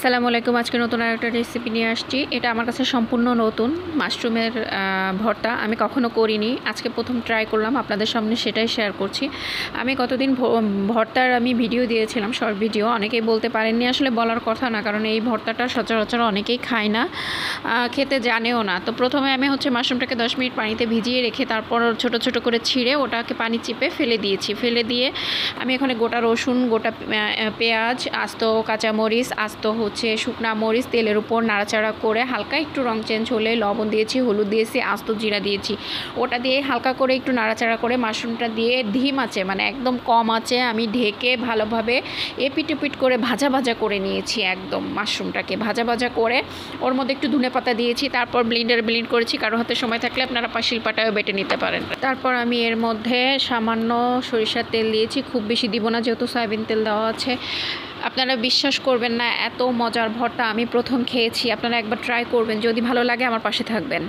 আসসালামু আলাইকুম। আজকে নতুন আরেকটা রেসিপি নিয়ে আসছি। এটা আমার কাছে সম্পূর্ণ নতুন মাশরুমের ভর্তা। আমি কখনো করিনি, আজকে প্রথম ট্রাই করলাম, আপনাদের সামনে সেটাই শেয়ার করছি। আমি কতদিন ভর্তার ভিডিও দিয়েছিলাম, শর্ট ভিডিও। অনেকেই বলতে পারেননি, আসলে বলার কথা না, কারণ এই ভর্তাটা সচরাচর অনেকেই খায় না, খেতে জানেও না। তো প্রথমে আমি মাশরুমটাকে 10 মিনিট পানিতে ভিজিয়ে রেখে তারপর ছোট ছোট করে ছিঁড়ে ওটাকে পানি চিপে ফেলে দিয়েছি। ফেলে দিয়ে আমি এখানে গোটা রসুন, গোটা পেঁয়াজ, আস্ত কাঁচামরিচ, আস্ত শুকনা মরিচ তেলের উপর নাড়াচাড়া করে হালকা একটু রং চেঞ্জ হলে লবণ দিয়েছি, হলুদ দিয়েছি, আস্ত জিরা দিয়েছি। ওটা দিয়ে হালকা করে একটু নাড়াচাড়া করে মাশরুমটা দিয়ে ধিম আছে, একদম কম আছে, আমি ঢেকে ভালোভাবে এপিট ওপিট করে ভাজা ভাজা করে নিয়েছি। একদম মাশরুমটাকে ভাজা ভাজা করে ওর মধ্যে একটু ধনেপাতা দিয়েছি। তারপর ব্লেন্ড করেছি, কারো হাতে সময় থাকলে আপনারা শিলপাটায়ও বেটে নিতে পারেন। তারপর আমি এর মধ্যে সামান্য সরিষার তেল দিয়েছি, খুব বেশি দিব না যেহেতু সয়াবিন তেল দেওয়া আছে। আপনারা বিশ্বাস করবেন না, এত মজার ভর্তা আমি প্রথম খেয়েছি। আপনারা একবার ট্রাই করবেন, যদি ভালো লাগে আমার পাশে থাকবেন।